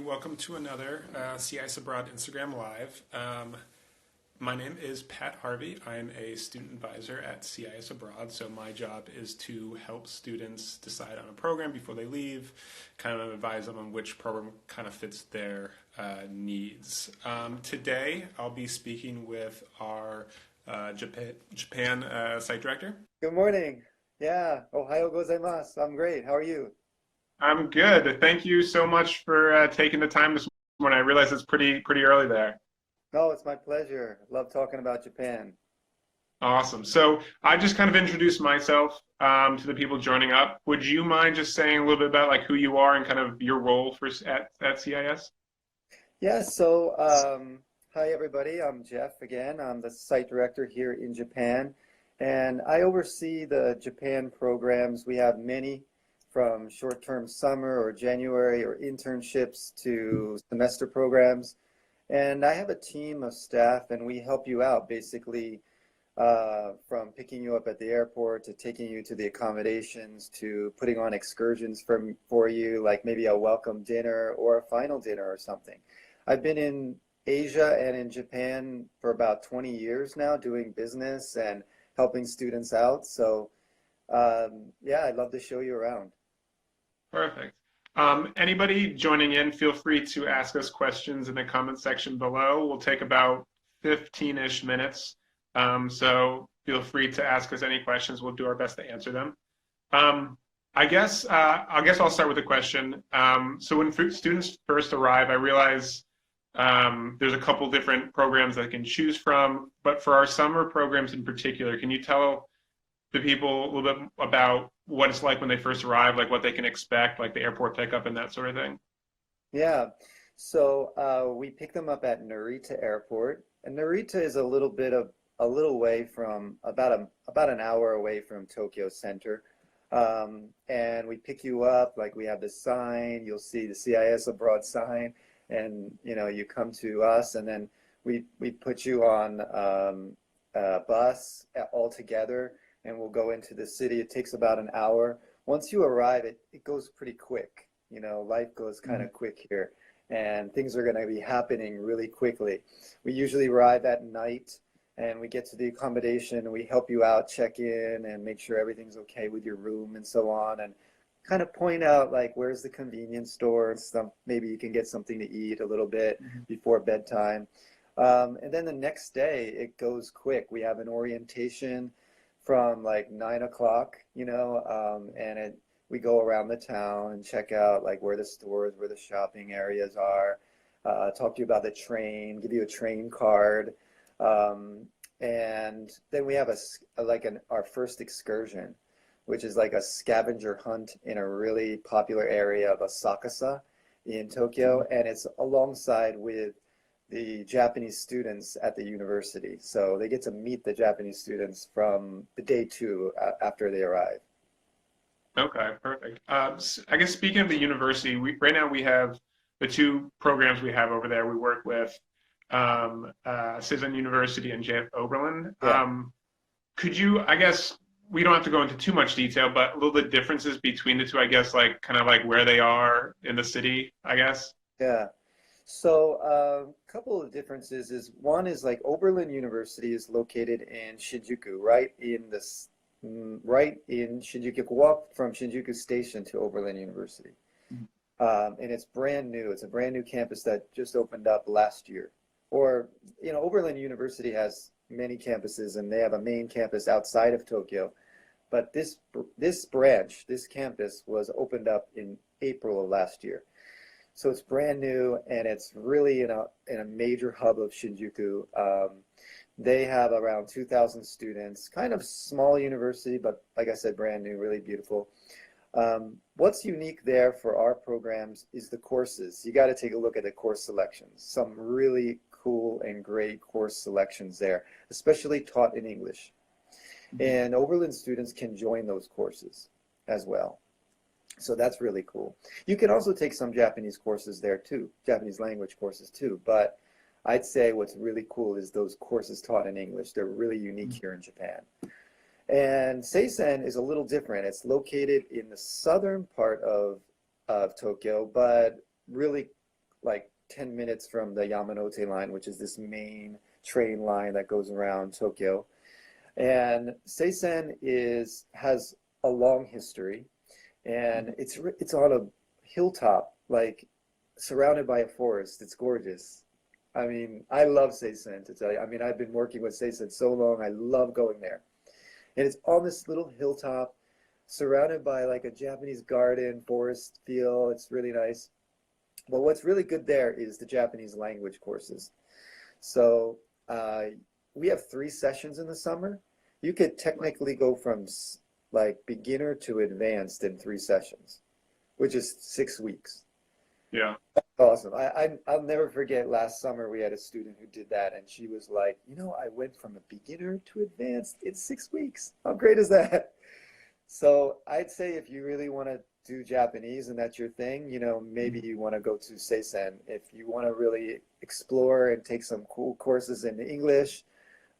Welcome to another CIS Abroad Instagram Live. My name is Pat Harvey. I'm a student advisor at CIS Abroad, so my job is to help students decide on a program before they leave, kind of advise them on which program kind of fits their needs. Today, I'll be speaking with our Japan site director. Good morning. Yeah, Ohio gozaimasu. I'm great. How are you? I'm good. Thank you so much for taking the time this morning. I realize it's pretty early there. No, it's my pleasure. Love talking about Japan. Awesome. So I just kind of introduced myself to the people joining up. Would you mind just saying a little bit about like who you are and kind of your role at CIS? Yeah, so hi everybody. I'm Jeff again. I'm the site director here in Japan, and I oversee the Japan programs. We have many from short-term summer or January or internships to semester programs. And I have a team of staff, and we help you out basically from picking you up at the airport to taking you to the accommodations to putting on excursions for you, like maybe a welcome dinner or a final dinner or something. I've been in Asia and in Japan for about 20 years now doing business and helping students out. So yeah, I'd love to show you around. Perfect. Anybody joining in, feel free to ask us questions in the comment section below. We'll take about 15-ish minutes. So feel free to ask us any questions. We'll do our best to answer them. I guess I'll start with a question. So when students first arrive, I realize there's a couple different programs they can choose from, but for our summer programs in particular, can you tell the people a little bit about what it's like when they first arrive, like what they can expect, like the airport pickup and that sort of thing? Yeah, so we pick them up at Narita Airport, and Narita is a little way from about an hour away from Tokyo Center. And we pick you up, like we have the sign, you'll see the CIS Abroad sign, and you come to us, and then we put you on a bus all together, and we'll go into the city. It takes about an hour. Once you arrive, it goes pretty quick. Life goes kind of quick here, and things are going to be happening really quickly. We usually arrive at night, and we get to the accommodation, and we help you out, check in, and make sure everything's okay with your room and so on, and kind of point out like where's the convenience store and stuff. Maybe you can get something to eat a little bit before bedtime. And then the next day, it goes quick. We have an orientation from like 9 o'clock, and we go around the town and check out like where the stores, where the shopping areas are, talk to you about the train, give you a train card. And then we have our first excursion, which is like a scavenger hunt in a really popular area of Asakasa in Tokyo, and it's alongside with the Japanese students at the university. So they get to meet the Japanese students from the day two after they arrive. Okay, perfect. I guess speaking of the university, right now we have the two programs we have over there. We work with Citizen University and JF Oberlin. Yeah. Could you, I guess, we don't have to go into too much detail, but a little bit differences between the two, I guess, like kind of like where they are in the city, I guess. Yeah. So a couple of differences is one is like Oberlin University is located in Shinjuku, right in Shinjuku. You can walk from Shinjuku Station to Oberlin University. And it's brand new. It's a brand new campus that just opened up last year. Or, Oberlin University has many campuses, and they have a main campus outside of Tokyo. But this campus was opened up in April of last year. So it's brand new, and it's really in a major hub of Shinjuku. They have around 2,000 students, kind of small university, but like I said, brand new, really beautiful. What's unique there for our programs is the courses. You got to take a look at the course selections. Some really cool and great course selections there, especially taught in English. And Oberlin students can join those courses as well. So that's really cool. You can also take some Japanese courses there too, Japanese language courses too, but I'd say what's really cool is those courses taught in English. They're really unique here in Japan. And Seisen is a little different. It's located in the southern part of Tokyo, but really like 10 minutes from the Yamanote line, which is this main train line that goes around Tokyo. And Seisen has a long history, and it's on a hilltop, like surrounded by a forest. It's gorgeous. I mean, I love Seisen, to tell you. I mean, I've been working with Seisen so long. I love going there. And it's on this little hilltop, surrounded by like a Japanese garden, forest feel. It's really nice. But what's really good there is the Japanese language courses. So we have 3 sessions in the summer. You could technically go from like beginner to advanced in 3 sessions, which is 6 weeks. Yeah. Awesome. I'll never forget last summer we had a student who did that, and she was like, I went from a beginner to advanced in 6 weeks. How great is that? So I'd say if you really want to do Japanese and that's your thing, maybe you want to go to Seisen. If you want to really explore and take some cool courses in English,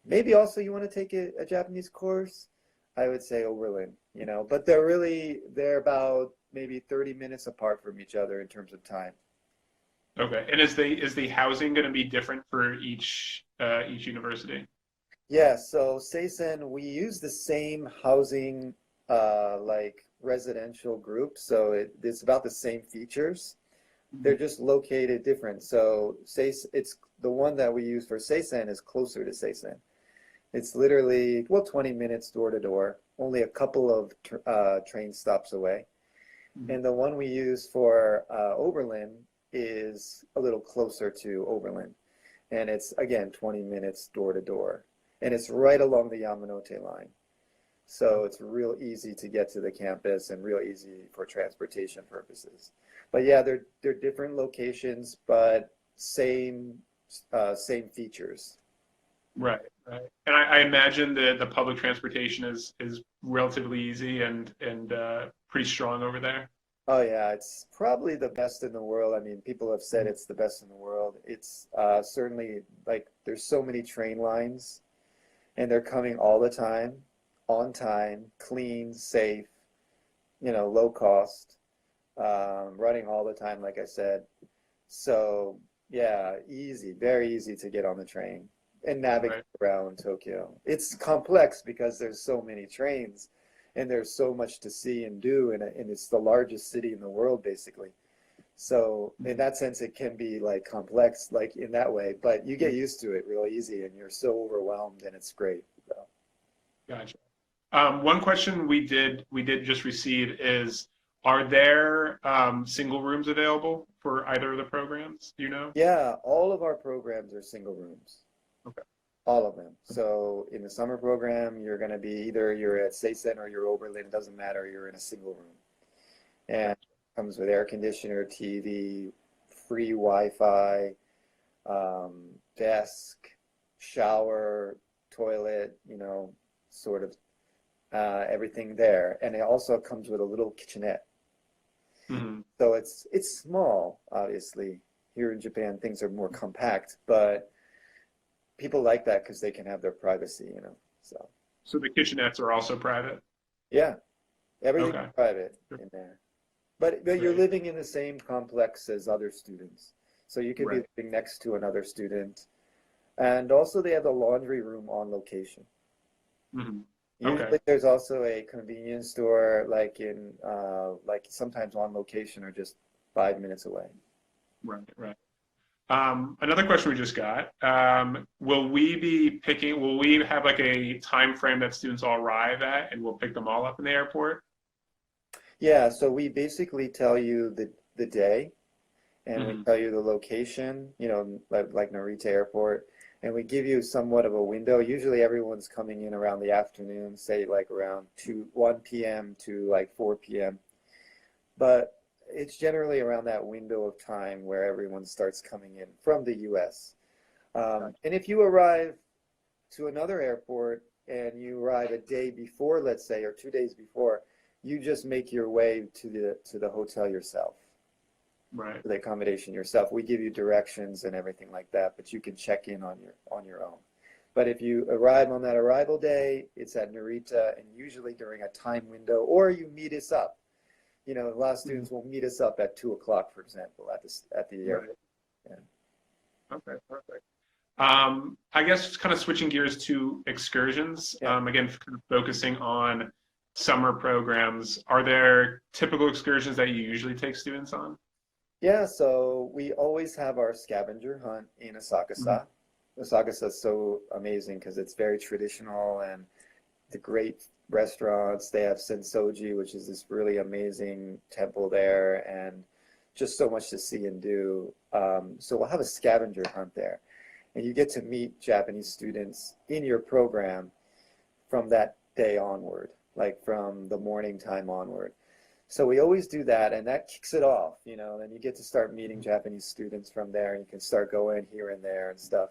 maybe also you want to take a Japanese course, I would say Oberlin, but they're about maybe 30 minutes apart from each other in terms of time. Okay. And is the housing going to be different for each university? Yeah, so Seisen, we use the same housing like residential group, so it's about the same features. They're just located different. So it's the one that we use for Seisen is closer to Seisen. It's literally 20 minutes door to door, only a couple of train stops away. And the one we use for Oberlin is a little closer to Oberlin. And it's, again, 20 minutes door to door. And it's right along the Yamanote line. So it's real easy to get to the campus and real easy for transportation purposes. But yeah, they're different locations, but same features. Right, right. And I imagine the public transportation is relatively easy and pretty strong over there. Oh yeah, it's probably the best in the world. I mean, people have said it's the best in the world. It's certainly like there's so many train lines, and they're coming all the time, on time, clean, safe, low cost, running all the time, like I said. So yeah, easy, very easy to get on the train and navigate around Tokyo. It's complex because there's so many trains and there's so much to see and do, and it's the largest city in the world, basically. So in that sense, it can be like complex, like in that way, but you get used to it real easy, and you're so overwhelmed, and it's great. So. Gotcha. One question we did just receive is, are there single rooms available for either of the programs? Do you know? Yeah, all of our programs are single rooms. Okay. All of them. So in the summer program, you're going to be either you're at Seisen or you're Oberlin. It doesn't matter. You're in a single room. And it comes with air conditioner, TV, free Wi-Fi, desk, shower, toilet, sort of everything there. And it also comes with a little kitchenette. Mm-hmm. So it's small, obviously. Here in Japan, things are more compact, but people like that because they can have their privacy, So the kitchenettes are also private? Yeah, everything's Okay. private in there. But you're living in the same complex as other students. So you could be living next to another student. And also they have the laundry room on location. Mm-hmm. Usually there's also a convenience store like sometimes on location or just 5 minutes away. Right, right. Another question we just got. Will we have like a time frame that students all arrive at, and we'll pick them all up in the airport? Yeah, so we basically tell you the day, and we tell you the location, like Narita Airport, and we give you somewhat of a window. Usually everyone's coming in around the afternoon, say like around 1 p.m. to like 4 p.m. But it's generally around that window of time where everyone starts coming in from the US. And if you arrive to another airport and you arrive a day before, let's say, or 2 days before, you just make your way to the hotel yourself. Right. The accommodation yourself. We give you directions and everything like that, but you can check in on your own. But if you arrive on that arrival day, it's at Narita, and usually during a time window, or you meet us up. A lot of students will meet us up at 2 o'clock, for example, at the airport. Yeah. Okay, perfect. I guess kind of switching gears to excursions, Yeah. again, kind of focusing on summer programs. Are there typical excursions that you usually take students on? Yeah, so we always have our scavenger hunt in Mhm. Asakusa. Asakusa is so amazing because it's very traditional and the great restaurants. They have Sensoji, which is this really amazing temple there, and just so much to see and do. So we'll have a scavenger hunt there, and you get to meet Japanese students in your program from that day onward, like from the morning time onward. So we always do that, and that kicks it off, then you get to start meeting Japanese students from there, and you can start going here and there and stuff.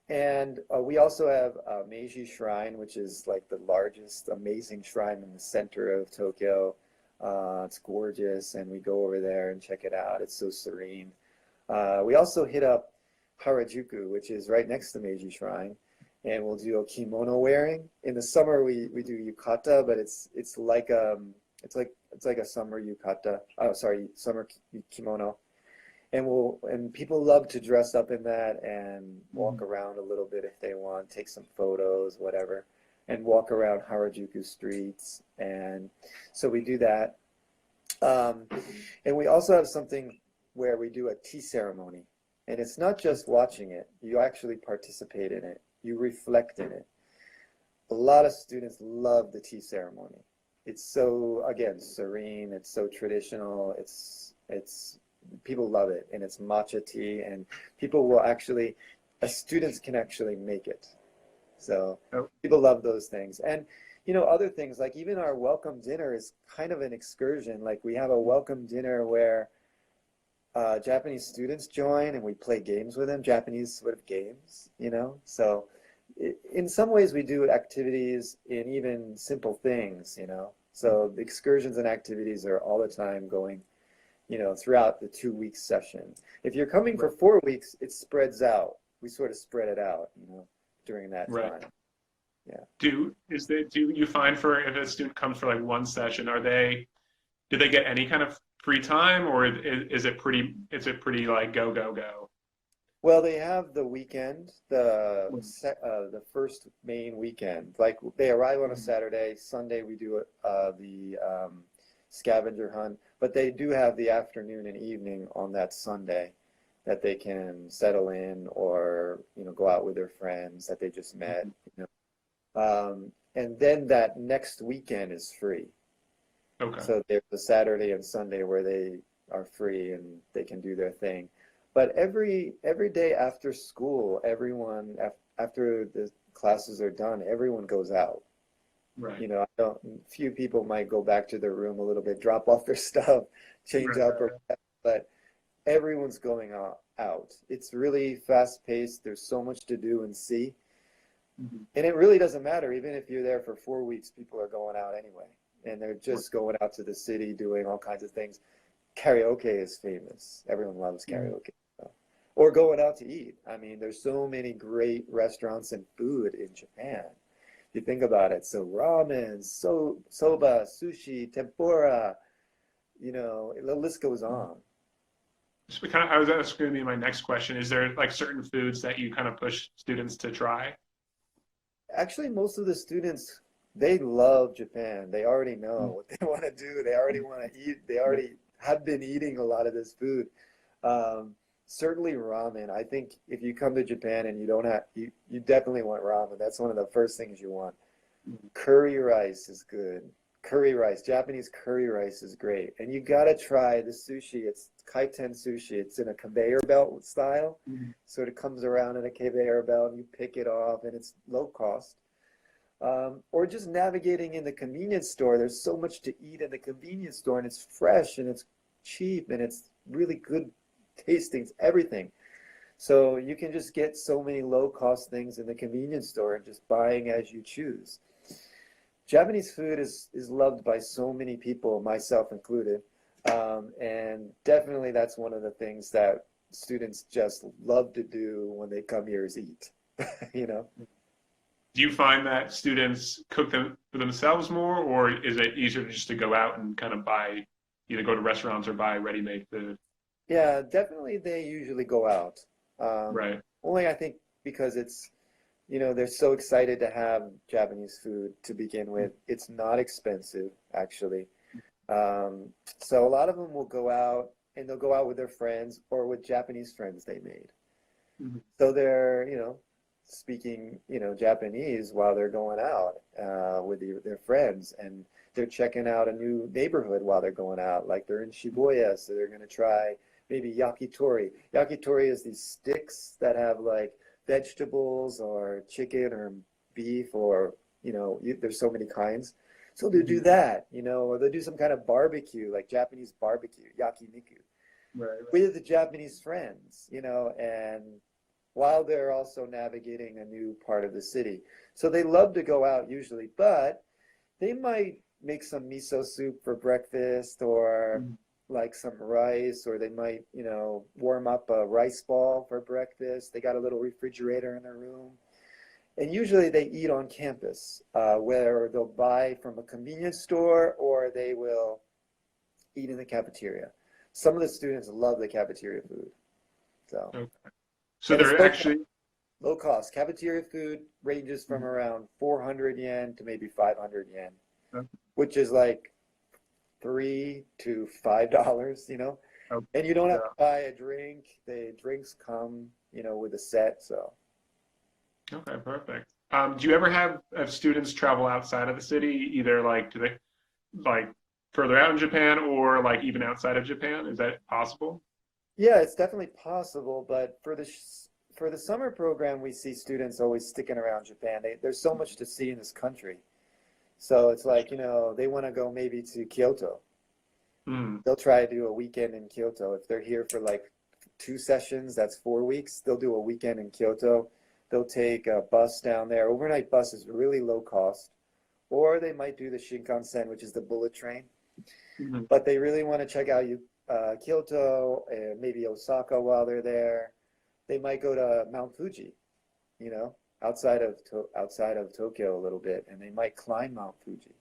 And we also have Meiji Shrine, which is like the largest, amazing shrine in the center of Tokyo. It's gorgeous, and we go over there and check it out. It's so serene. We also hit up Harajuku, which is right next to Meiji Shrine, and we'll do a kimono wearing. In the summer, we do yukata, but it's like a summer yukata. Oh, sorry, summer kimono. And people love to dress up in that and walk Mhm. around a little bit if they want, take some photos, whatever, and walk around Harajuku streets. And so we do that. Um, and we also have something where we do a tea ceremony. And it's not just watching it, you actually participate in it, you reflect in it. A lot of students love the tea ceremony. It's so, again, serene, it's so traditional, it's people love it, and it's matcha tea, and people will actually, as students can actually make it. So Oh, people love those things. And other things like even our welcome dinner is kind of an excursion. Like we have a welcome dinner where Japanese students join and we play games with them, Japanese sort of games. So in some ways we do activities in even simple things. So the excursions and activities are all the time going throughout the 2 week session. If you're coming for right, 4 weeks, it spreads out. We sort of spread it out during that right. time. Yeah. Do you find for if a student comes for like one session, do they get any kind of free time, or is it pretty like go go go? Well, they have the weekend, the first main weekend. Like they arrive on a Mhm. Saturday, Sunday we do the scavenger hunt, but they do have the afternoon and evening on that Sunday that they can settle in or go out with their friends that they just met. Mhm. And then that next weekend is free. Okay. So there's a Saturday and Sunday where they are free and they can do their thing. But every day after school, everyone after the classes are done, everyone goes out. Right. I don't. Few people might go back to their room a little bit, drop off their stuff, change Right. up, or Right. but everyone's going out. It's really fast paced. There's so much to do and see, Mhm. and it really doesn't matter. Even if you're there for 4 weeks, people are going out anyway, and they're Right. just going out to the city doing all kinds of things. Karaoke is famous. Everyone loves Mhm. karaoke. So. Or going out to eat. I mean, there's so many great restaurants and food in Japan. If you think about it, so ramen, soba, sushi, tempura, the list goes on. So I was that's going to be my next question. Is there like certain foods that you kind of push students to try? Actually, most of the students, they love Japan. They already know Mhm. what they want to do. They already want to eat. They Yeah. already have been eating a lot of this food. Um, Certainly ramen. I think if you come to Japan and you don't have, you definitely want ramen. That's one of the first things you want. Mhm. Curry rice is good. Curry rice, Japanese curry rice is great. And you gotta try the sushi. It's kaiten sushi. It's in a conveyor belt style. Mhm. So it comes around in a conveyor belt and you pick it off and it's low cost. Or just navigating in the convenience store. There's so much to eat in the convenience store and it's fresh and it's cheap and it's really good tastings, everything. So you can just get so many low cost things in the convenience store and just buying as you choose. Japanese food is loved by so many people, myself included. And definitely that's one of the things that students just love to do when they come here is eat, you know? Do you find that students cook them for themselves more, or is it easier just to go out and kind of buy, either go to restaurants or buy ready-made food? Yeah, definitely they usually go out. Right. Only I think because it's, they're so excited to have Japanese food to begin with. It's not expensive, actually. Um, so a lot of them will go out and they'll go out with their friends or with Japanese friends they made. Mhm. So they're, speaking, Japanese while they're going out with their friends, and they're checking out a new neighborhood while they're going out. Like they're in Shibuya, so they're going to try maybe yakitori. Yakitori is these sticks that have like vegetables or chicken or beef or, there's so many kinds. So they'll do Mhm. that, or they'll do some kind of barbecue, like Japanese barbecue, yakiniku, Right, right. with the Japanese friends, and while they're also navigating a new part of the city. So they love to go out usually, but they might make some miso soup for breakfast or Mhm. like some rice, or they might, warm up a rice ball for breakfast. They got a little refrigerator in their room. And usually they eat on campus, where they'll buy from a convenience store or they will eat in the cafeteria. Some of the students love the cafeteria food. So, Okay. So and it's they're actually, low cost. Cafeteria food ranges from Mhm. around 400 yen to maybe 500 yen, Okay. which is like $3 to $5, Okay. and you don't have to So, buy a drink. The drinks come, with a set. So okay, perfect. Do you ever have students travel outside of the city, either like to the like further out in Japan or like even outside of Japan? Is that possible? yeah, it's definitely possible. But for the summer program, we see students always sticking around Japan. There's so much to see in this country. So it's like, they want to go maybe to Kyoto. Mm, They'll try to do a weekend in Kyoto. If they're here for like 2 sessions, that's 4 weeks. They'll do a weekend in Kyoto. They'll take a bus down there. Overnight bus is really low cost. Or they might do the Shinkansen, which is the bullet train. mhm, But they really want to check out Kyoto and maybe Osaka while they're there. They might go to Mount Fuji, you know, outside of Tokyo a little bit, and they might climb Mount Fuji.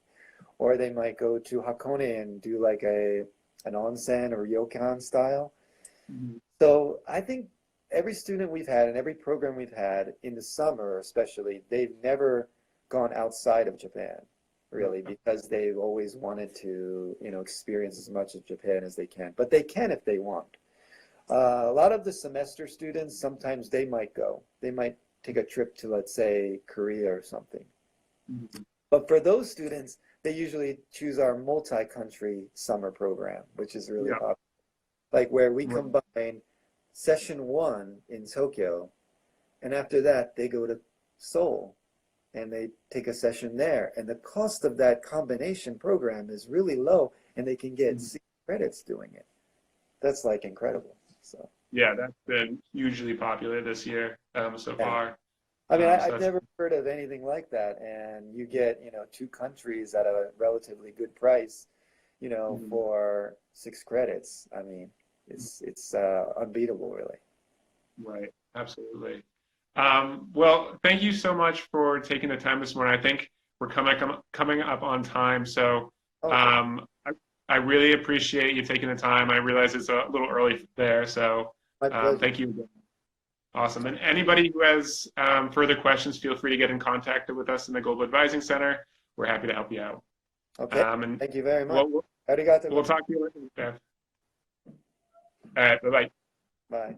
Or they might go to Hakone and do like an onsen or ryokan style. mhm. So I think every student we've had and every program we've had in the summer, especially, they've never gone outside of Japan, really, because they've always wanted to, experience as much of Japan as they can. But they can if they want. A lot of the semester students, sometimes they might go. They might take a trip to, let's say, Korea or something. Mhm. But for those students, they usually choose our multi-country summer program, which is really Yeah. popular. Like where we Right. combine session one in Tokyo, and after that they go to Seoul and they take a session there. And the cost of that combination program is really low, and they can get Mhm. 6 credits doing it. That's like incredible. So Yeah, that's been hugely popular this year so yeah. far. I mean, So I've that's never heard of anything like that. And you get, two countries at a relatively good price, mhm. for 6 credits. I mean, it's unbeatable, really. Right. Absolutely. Well, thank you so much for taking the time this morning. I think we're coming up on time, so Okay, um, I really appreciate you taking the time. I realize it's a little early there, so my pleasure. thank you again. Awesome. And anybody who has further questions, feel free to get in contact with us in the Global Advising Center. We're happy to help you out. Okay, And thank you very much. we'll, Arigato we'll gozaimashita. talk to you later, Beth. All right. Bye bye. Bye.